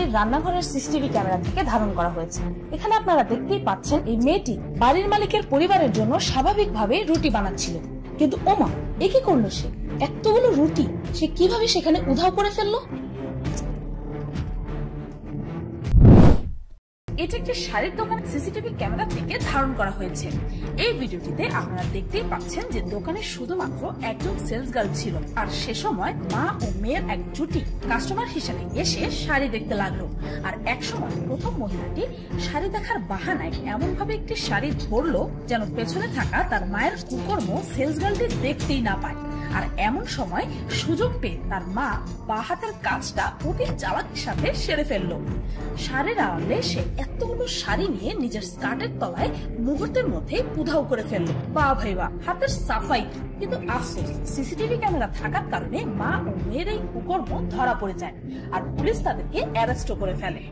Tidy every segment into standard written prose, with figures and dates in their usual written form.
বাড়ির রান্নাঘরের CCTV camera থেকে ধারণ করা হয়েছে। এখানে আপনারা দেখতেই পাচ্ছেন এই মেয়েটি বাড়ির মালিকের পরিবারের জন্য স্বাভাবিকভাবে রুটি বানাচ্ছিল, কিন্তু ওমা, এ কি করলো সে? এতগুলো রুটি সে কিভাবে সেখানে উধাও করে ফেললো? এটা একটি শাড়ির দোকানের সিসিটিভি ক্যামেরা থেকে ধারণ করা হয়েছে। এই ভিডিওটিতে আপনারা দেখতেই পাচ্ছেন যে দোকানে শুধুমাত্র একজন সেলস গার্ল ছিল, আর সে সময় মা ও মেয়ের এক জুটি কাস্টমার হিসেবে এসে শাড়ি দেখতে লাগলো। আর এক সময় প্রথম মহিলাটি শাড়ি দেখার বাহানায় এমন ভাবে একটি শাড়ি ধরলো যেন পেছনে থাকা তার মায়ের কুকর্ম সেলস গার্লটি দেখতেই না পায়। আর এমন সময় সুযোগ পেয়ে তার মা বাঁ হাতের কাজটা অতি চালাকির সাথে সেরে ফেললো। শাড়ির আড়ালে সে এতগুলো শাড়ি নিয়ে নিজের স্কার্টের তলায় মুহূর্তের মধ্যে উধাও করে ফেললো। বা ভাইবা, হাতের সাফাই। কিন্তু আফসোস, সিসিটিভি ক্যামেরা থাকার কারণে মা ও মেয়ের এই কুকর্ম ধরা পড়ে যায়, আর পুলিশ তাদেরকে অ্যারেস্ট করে ফেলে।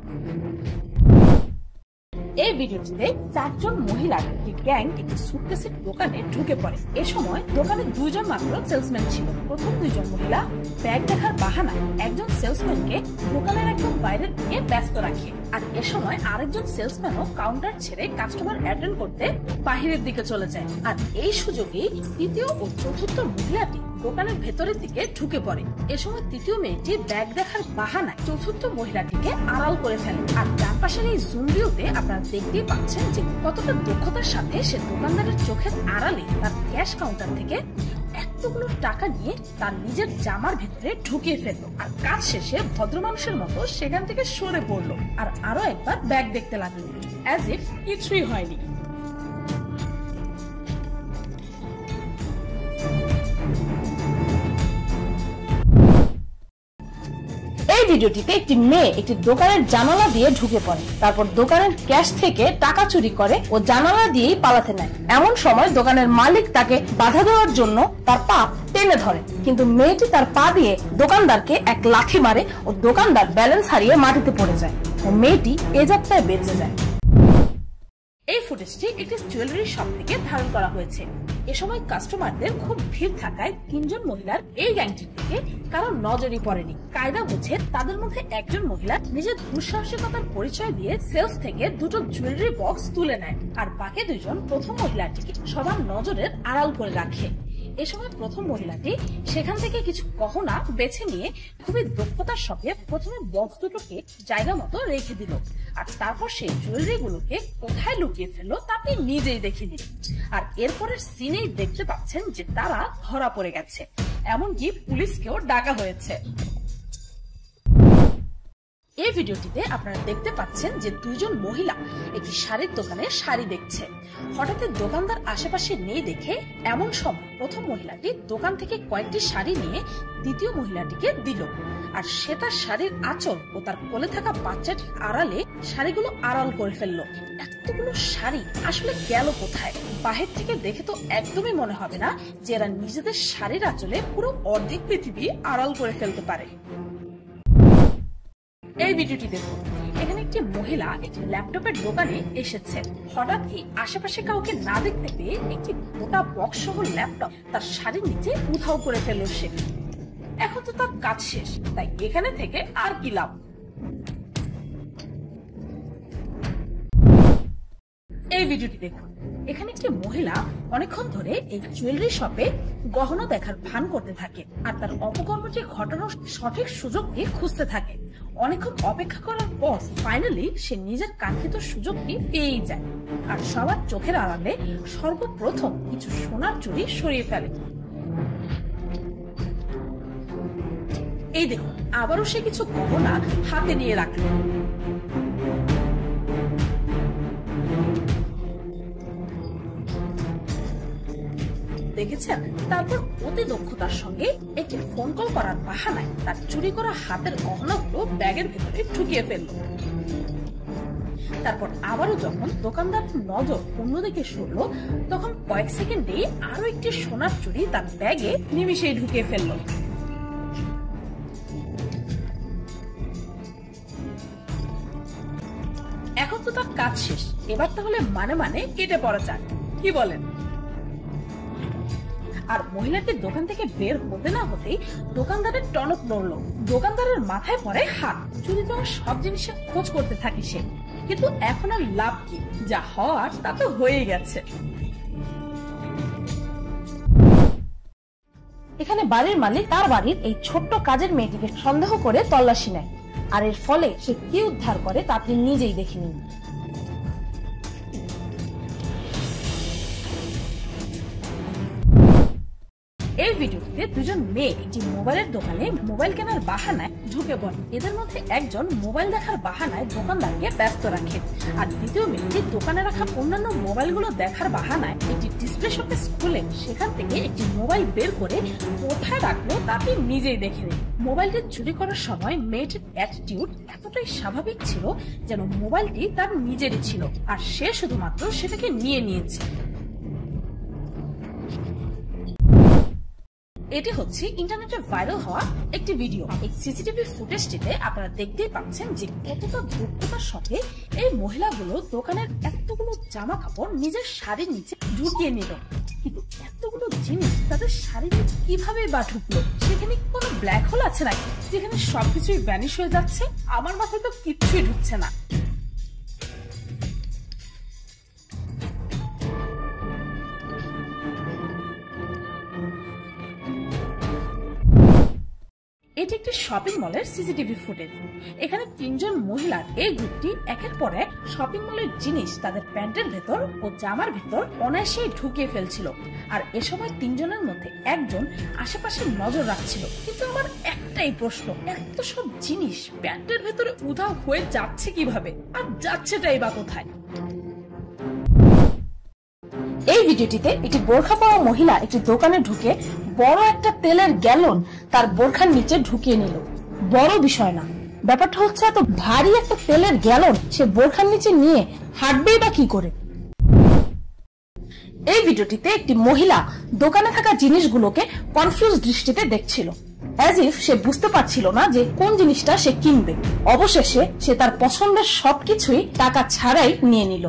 এই ভিডিওটিতে 4 জন মহিলার একটি গ্যাং একটি সুটকেসের দোকানে ঢুকে পড়ে। এ সময় দোকানে 2 জন মাত্র সেলসম্যান ছিল। প্রথম 2 জন মহিলা ব্যাগ দেখার বাহানায় একজন সেলসম্যানকে দোকানের একদম বাইরের দিকে ব্যস্ত রাখে, আর এ সময় আরেকজন সেলসম্যানও কাউন্টার ছেড়ে কাস্টমার অ্যাটেন্ড করতে বাহিরের দিকে চলে যায়। আর এই সুযোগে তৃতীয় ও চতুর্থ মহিলাটি দোকানের ভেতরের দিকে ঢুকে পড়ে। এ সময় তৃতীয় মেয়েটি ব্যাগ দেখার বাহানায় চতুর্থ মহিলাটিকে আড়াল করে ফেলে। আর ডান পাশের এই জুম ভিউতে আপনারা দেখতেই পাচ্ছেন যে কতটা দক্ষতার সাথে সে দোকানদারের চোখের আড়ালে তার ক্যাশ কাউন্টার থেকে এতগুলো টাকা নিয়ে তার নিজের জামার ভেতরে ঢুকিয়ে ফেললো। আর কাজ শেষে ভদ্র মানুষের মতো সেখান থেকে সরে পড়লো, আর আরো একবার ব্যাগ দেখতে লাগলো, অ্যাজ ইফ কিছুই হয়নি। এই ভিডিওটিতে একটি মেয়ে একটি দোকানের জানালা দিয়ে ঢুকে পড়ে, তারপর দোকানের ক্যাশ থেকে টাকা চুরি করে ও জানালা দিয়েই পালাতে নেয়। এমন সময় দোকানের মালিক তাকে বাধা দেওয়ার জন্য তার পা টেনে ধরে, কিন্তু মেয়েটি তার পা দিয়ে দোকানদারকে এক লাথি মারে ও দোকানদার ব্যালেন্স হারিয়ে মাটিতে পড়ে যায় ও মেয়েটি এ যাত্রায় বেঁচে যায়। এই ফুটেজটি একটি জুয়েলারি শপ থেকে ধারণ করা হয়েছে। এ সময় কাস্টমারদের খুব ভিড় থাকায় 3 জন মহিলার এই গ্যাংটির দিকে কারো নজরই পড়েনি। কায়দা বুঝে তাদের মধ্যে একজন মহিলা নিজের দুঃসাহসিকতার পরিচয় দিয়ে সেলস থেকে 2টো জুয়েলারি বক্স তুলে নেয়, আর বাকি 2 জন প্রথম মহিলাটিকে সবার নজরের আড়াল করে রাখে। এ সময় প্রথম মহিলাটি সেখান থেকে কিছু গহনা বেছে নিয়ে খুবই দক্ষতার সাথে প্রথমে বক্স দুটোকে জায়গা মতো রেখে দিল, আর তারপর সেই জুয়েলারি গুলোকে কোথায় লুকিয়ে ফেললো তা আপনি নিজেই দেখে নিন। আর এরপরের সিনেই দেখতে পাচ্ছেন যে তারা ধরা পড়ে গেছে, এমনকি পুলিশকেও ডাকা হয়েছে। এই ভিডিওটিতে আপনারা দেখতে পাচ্ছেন যে 2 জন মহিলা একটি শাড়ির দোকানে শাড়ি দেখছে। হঠাৎ দোকানদার আশেপাশে নেই দেখে এমন সময় প্রথম মহিলাটি দোকান থেকে কয়েকটি শাড়ি নিয়ে দ্বিতীয় মহিলাটিকে দিল, আর সে তার শাড়ির আঁচল ও তার কোলে থাকা বাচ্চাটির আড়ালে শাড়িগুলো আড়াল করে ফেললো। এতগুলো শাড়ি আসলে গেল কোথায়? বাহির থেকে দেখে তো একদমই মনে হবে না যে এরা নিজেদের শাড়ির আঁচলে পুরো অর্ধেক পৃথিবী আড়াল করে ফেলতে পারে। এই ভিডিওটি দেখুন। এখানে একটি মহিলা একটি ল্যাপটপের দোকানে এসেছে। হঠাৎই আশেপাশে কাউকে না দেখতে পেয়ে একটি মোটা বক্স সহ ল্যাপটপ তার শাড়ির নিচে উধাও করে ফেলল সে। এখন তো তার কাজ শেষ, তাই এখানে থেকে আর কি লাভ? এই ভিডিওটি দেখুন। এখানে একটি মহিলা অনেকক্ষণ ধরে এই জুয়েলারি শপে গহনা দেখার ভান করতে থাকে, আর তার অপকর্মটি ঘটানোর সঠিক সুযোগটি খুঁজতে থাকে। অনেকক্ষণ অপেক্ষা করার পর ফাইনালি সে নিজের কাঙ্ক্ষিত সুযোগটি পেয়েই যায়, আর সবার চোখের আড়ালে সর্বপ্রথম কিছু সোনার চুড়ি সরিয়ে ফেলে। এই দেখুন, আবারও সে কিছু গহনা হাতে নিয়ে রাখল। দেখেছেন? তারপর অতি দক্ষতার সঙ্গে একটি ফোন কল করার বাহানায় তার চুরি করা হাতের গহনাগুলো ব্যাগের ভেতরে ঢুকিয়ে ফেলল। তারপর আবারও যখন দোকানদারের নজর অন্যদিকে সরল, তখন কয়েক সেকেন্ডে আরো একটি সোনার চুড়ি তার ব্যাগে নিমিষেই ঢুকিয়ে ফেলল। এখন তো তার কাজ শেষ, এবার তাহলে মানে কেটে পড়া যাক, কি বলেন? আর মহিলাটির দোকান থেকে বের হতে না হতেই দোকানদারের টনক নড়ল। দোকানদারের মাথায় পড়ে হাত। চুরি যাওয়া সব জিনিসের খোঁজ করতে থাকে সে, কিন্তু এখন আর লাভ কি? যা হওয়ার তা তো হয়ে গেছে। এখানে বাড়ির মালিক তার বাড়ির এই ছোট্ট কাজের মেয়েটিকে সন্দেহ করে তল্লাশি নেয়, আর এর ফলে সে কি উদ্ধার করে তা আপনি নিজেই দেখে নিন। এই ভিডিওটিতে দুজন মেয়ে একটি মোবাইলের দোকানে মোবাইল কেনার বাহানায় ঢুকে পড়ে। এদের মধ্যে একজন মোবাইল দেখার বাহানায় দোকানদারকে ব্যস্ত রাখে, আর দ্বিতীয় মেয়েটি দোকানে রাখা অন্যান্য মোবাইলগুলো দেখার বাহানায় একটি ডিসপ্লে শোকেস খুলে সেখান থেকে একটি মোবাইল বের করে কোথায় রাখলো তা আপনি নিজেই দেখে নিন। মোবাইলটি চুরি করার সময় মেয়েটির অ্যাটিটিউড এতটাই স্বাভাবিক ছিল যেন মোবাইলটি তার নিজেরই ছিল, আর সে শুধুমাত্র সেটাকে নিয়ে নিয়েছে। এটি হচ্ছে ইন্টারনেটে ভাইরাল হওয়া একটি ভিডিও। এই সিসিটিভি ফুটেজটিতে আপনারা দেখতেই পাচ্ছেন যে কতটা দক্ষতার সাথে এই মহিলাগুলো দোকানের এতগুলো জামা কাপড় নিজের শাড়ির নিচে ঢুকিয়ে নিল। কিন্তু এতগুলো জিনিস তাদের শাড়ির নিচে কিভাবে বা ঢুকলো? সেখানে কোনো ব্ল্যাক হোল আছে নাকি যেখানে সবকিছুই ভ্যানিশ হয়ে যাচ্ছে? আমার মাথায় তো কিচ্ছুই ঢুকছে না। এটি একটি শপিং মলের সিসিটিভি ফুটেজ। এখানে তিনজন মহিলার এই গ্রুপটি একের পর এক শপিং মলের জিনিস তাদের প্যান্টের ভেতর ও জামার ভেতর অনায়াসে ঢুকিয়ে ফেলছিল, আর এ সময় তিনজনের মধ্যে একজন আশেপাশে নজর রাখছিল। কিন্তু আমার একটাই প্রশ্ন, এত সব জিনিস প্যান্টের ভেতরে উধাও হয়ে যাচ্ছে কিভাবে, আর যাচ্ছেটাই বা কোথায়? এই ভিডিওটিতে একটি বোরখা পরা মহিলা একটি দোকানে ঢুকে বড় একটা তেলের গ্যালন তার বোরখার নিচে ঢুকিয়ে নিল। বড় বিষয় না, ব্যাপারটা হচ্ছে এত ভারী একটা তেলের গ্যালন সে বোরখার নিচে নিয়ে হাঁটবেই বা কি করে? এই ভিডিওটিতে একটি মহিলা দোকানে থাকা জিনিসগুলোকে কনফিউজ দৃষ্টিতে দেখছিল, অ্যাজ ইফ সে বুঝতে পারছিল না যে কোন জিনিসটা সে কিনবে। অবশেষে সে তার পছন্দের সবকিছুই টাকা ছাড়াই নিয়ে নিল।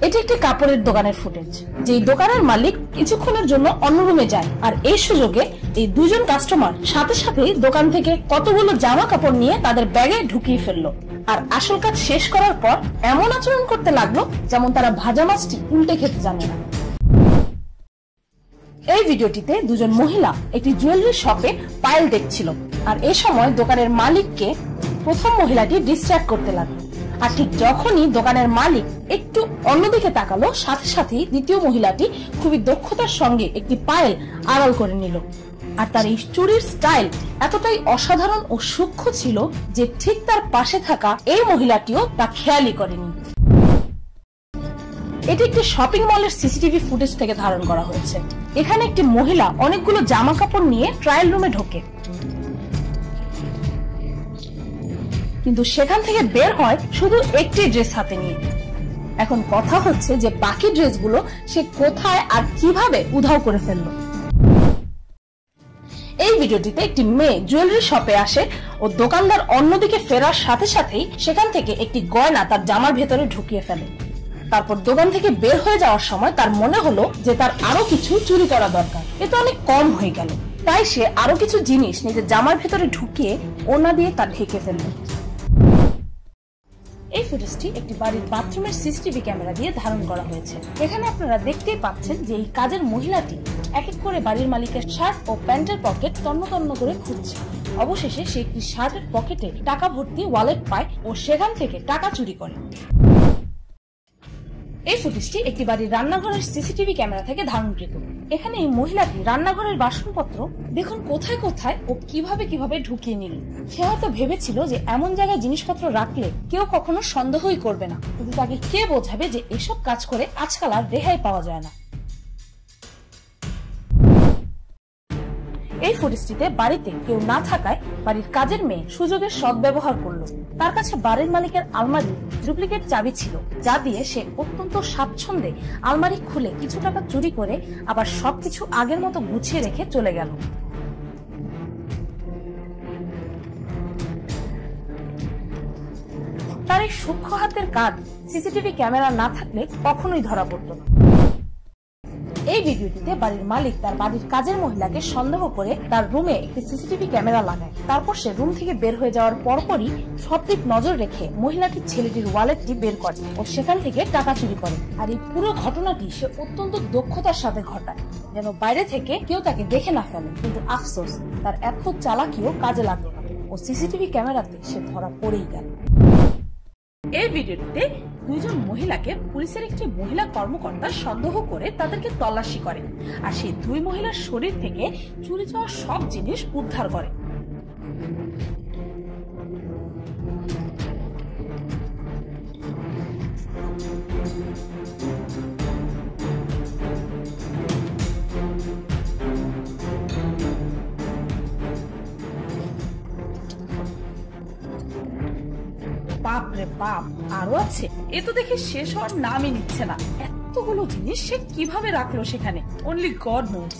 এটি একটি কাপড়ের দোকানের ফুটেজ, যেই দোকানের মালিক কিছুক্ষণের জন্য অন্য রুমে যায়, আর এই সুযোগে এই দুজন কাস্টমার সাথে সাথেই দোকান থেকে কতগুলো জামা কাপড় নিয়ে তাদের ব্যাগে ঢুকিয়ে ফেললো, আর আসল কাজ শেষ করার পর এমন আচরণ করতে লাগলো যেমন তারা ভাজা মাছটি উল্টে খেতে জানে না। এই ভিডিওটিতে দুজন মহিলা একটি জুয়েলারি শপে পাইল দেখছিল, আর এই সময় দোকানের মালিককে প্রথম মহিলাটি ডিস্ট্র্যাক্ট করতে লাগলো, আর ঠিক যখনই দোকানের মালিক একটু অন্যদিকে তাকালো সাথে সাথেই দ্বিতীয় মহিলাটি খুবই দক্ষতার সঙ্গে একটি পায়েল আড়াল করে নিল। আর তার এই চুরির স্টাইল এতটাই অসাধারণ ও সূক্ষ্ম ছিল যে ঠিক তার পাশে থাকা এই মহিলাটিও তা খেয়ালই করেনি। এটি একটি শপিং মলের সিসিটিভি ফুটেজ থেকে ধারণ করা হয়েছে। এখানে একটি মহিলা অনেকগুলো জামা কাপড় নিয়ে ট্রায়াল রুমে ঢোকে, কিন্তু সেখান থেকে বের হয় শুধু একটি ড্রেস হাতে নিয়ে। এখন কথা হচ্ছে যে বাকি ড্রেসগুলো সে কোথায় আর কিভাবে উধাও করে ফেললো। এই ভিডিওটিতে একটি মেয়ে জুয়েলারি শপে আসে ও দোকানদার অন্যদিকে ফেরার সাথে সাথেই সেখান থেকে একটি গয়না তার জামার ভেতরে ঢুকিয়ে ফেলে। তারপর দোকান থেকে বের হয়ে যাওয়ার সময় তার মনে হলো যে তার আরো কিছু চুরি করা দরকার, এটা অনেক কম হয়ে গেল। তাই সে আরো কিছু জিনিস নিজের জামার ভেতরে ঢুকিয়ে ওড়না দিয়ে তা ঢেকে ফেলল। এই ফুটেজটি একটি বাড়ির বাথরুমের সিসিটিভি ক্যামেরা দিয়ে ধারণ করা হয়েছে। এখানে আপনারা দেখতেই পাচ্ছেন যে এই কাজের মহিলাটি এক এক করে বাড়ির মালিকের শার্ট ও প্যান্টের পকেট তন্ন তন্ন করে খুঁজছে। অবশেষে সে একটি শার্টের পকেটে টাকা ভর্তি ওয়ালেট পায় ও সেখান থেকে টাকা চুরি করে। এই ফুটেজটি একটি বাড়ির রান্নাঘরের সিসিটিভি ক্যামেরা থেকে ধারণকৃত। এখানে এই মহিলাটি রান্নাঘরের বাসনপত্র দেখুন কোথায় কোথায় ও কিভাবে কিভাবে ঢুকিয়ে নিল। সে হয়তো ভেবেছিল যে এমন জায়গায় জিনিসপত্র রাখলে কেউ কখনো সন্দেহই করবে না, কিন্তু তাকে কে বোঝাবে যে এসব কাজ করে আজকাল আর রেহাই পাওয়া যায় না। এই ফুটেজটিতে বাড়িতে কেউ না থাকায় বাড়ির কাজের মেয়ে সুযোগের সদ্ব্যবহার করলো। তার কাছে বাড়ির মালিকের আলমারি ডুপ্লিকেট চাবি ছিল, যা দিয়ে সে অত্যন্ত স্বাচ্ছন্দ্যে আলমারি খুলে কিছু টাকা চুরি করে আবার সবকিছু আগের মতো গুছিয়ে রেখে চলে গেল। তার এই সূক্ষ্ম হাতের কাজ সিসিটিভি ক্যামেরা না থাকলে কখনোই ধরা পড়তো না। এই ভিডিওটিতে বাড়ির মালিক তার বাড়ির কাজের মহিলাকে সন্দেহ করে তার রুমে একটি সিসিটিভি ক্যামেরা লাগায়। তারপর সে রুম থেকে বের হয়ে যাওয়ার পরপরই সব দিক নজর রেখে মহিলাটির ছেলেটির ওয়ালেটটি বের করে ও সেখান থেকে টাকা চুরি করে। আর এই পুরো ঘটনাটি সে অত্যন্ত দক্ষতার সাথে ঘটায়, যেন বাইরে থেকে কেউ তাকে দেখে না ফেলে। কিন্তু আফসোস, তার এত চালাকিও কাজে লাগলো না ও সিসিটিভি ক্যামেরাতে সে ধরা পড়েই গেল। এই ভিডিওটিতে দুইজন মহিলাকে পুলিশের একটি মহিলা কর্মকর্তা সন্দেহ করে তাদেরকে তল্লাশি করে আর সেই দুই মহিলার শরীর থেকে চুরি যাওয়া সব জিনিস উদ্ধার করে। বাপ রে বাপ, আরো আছে? এ তো দেখে শেষ হওয়ার নামই নিচ্ছে না। এতগুলো জিনিস সে কিভাবে রাখলো সেখানে, অনলি গড নোস।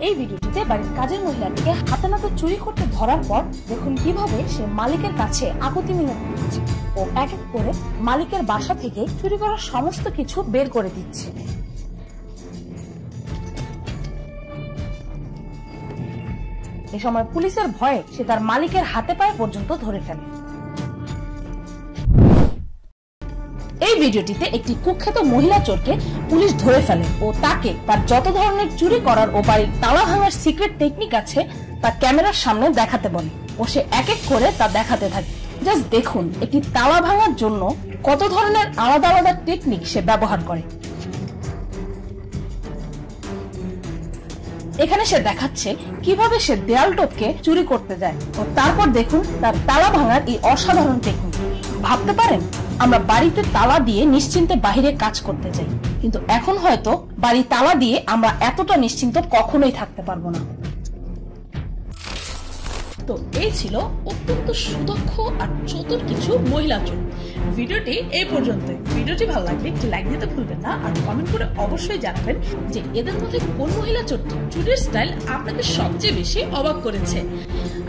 এই ভিডিওটিতে বাড়ির কাজের মহিলাটিকে হাতে নাতে চুরি করতে ধরার পর দেখুন কিভাবে সে মালিকের কাছে আকুতি মিনতি করছে ও এক এক করে মালিকের বাসা থেকে চুরি করা সমস্ত কিছু বের করে দিচ্ছে। এ সময় পুলিশের ভয়ে সে তার মালিকের হাতে পায়ে পর্যন্ত ধরে ফেলে। এই ভিডিওটিতে একটি কুখ্যাত মহিলা চোরকে পুলিশ ধরে ফেলে ও তাকে তার যত ধরনের চুরি করার ও বাড়ির তালা ভাঙার সিক্রেট টেকনিক আছে তা ক্যামেরার সামনে দেখাতে বলে ও সে এক এক করে তা দেখাতে থাকে। জাস্ট দেখুন একটি তালা ভাঙার জন্য কত ধরনের আলাদা আলাদা টেকনিক সে ব্যবহার করে। এখানে সে দেখাচ্ছে কিভাবে সে দেয়াল টপকে চুরি করতে যায় ও তারপর দেখুন তার তালা ভাঙার এই অসাধারণ টেকনিক। ভাবতে পারেন আমরা বাড়িতে তালা দিয়ে নিশ্চিন্তে বাহিরে কাজ করতে যাই, কিন্তু এখন হয়তো বাড়ি তালা দিয়ে আমরা এতটা নিশ্চিন্ত কখনোই থাকতে পারবো না। তো এই ছিল অত্যন্ত সুদক্ষ আর চতুর কিছু মহিলা চোর। ভিডিওটি এই পর্যন্ত। ভিডিওটি ভালো লাগলে একটি লাইক দিতে ভুলবেন না আর কমেন্ট করে অবশ্যই জানাবেন যে এদের মধ্যে কোন মহিলা চোরটি চুরির স্টাইল আপনাকে সবচেয়ে বেশি অবাক করেছে।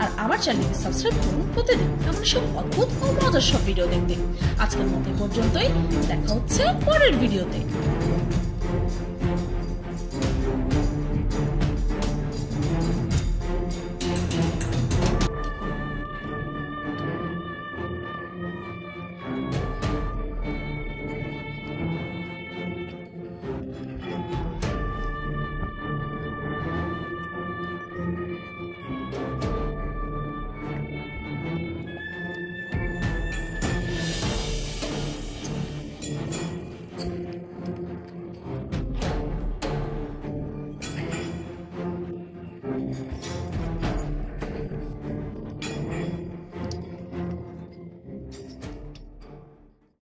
আর আমার চ্যানেলকে সাবস্ক্রাইব করুন প্রতিদিন এমন সব অদ্ভুত ও মজার সব ভিডিও দেখতে। আজকের মতো পর্যন্তই, দেখা হচ্ছে পরের ভিডিওতে।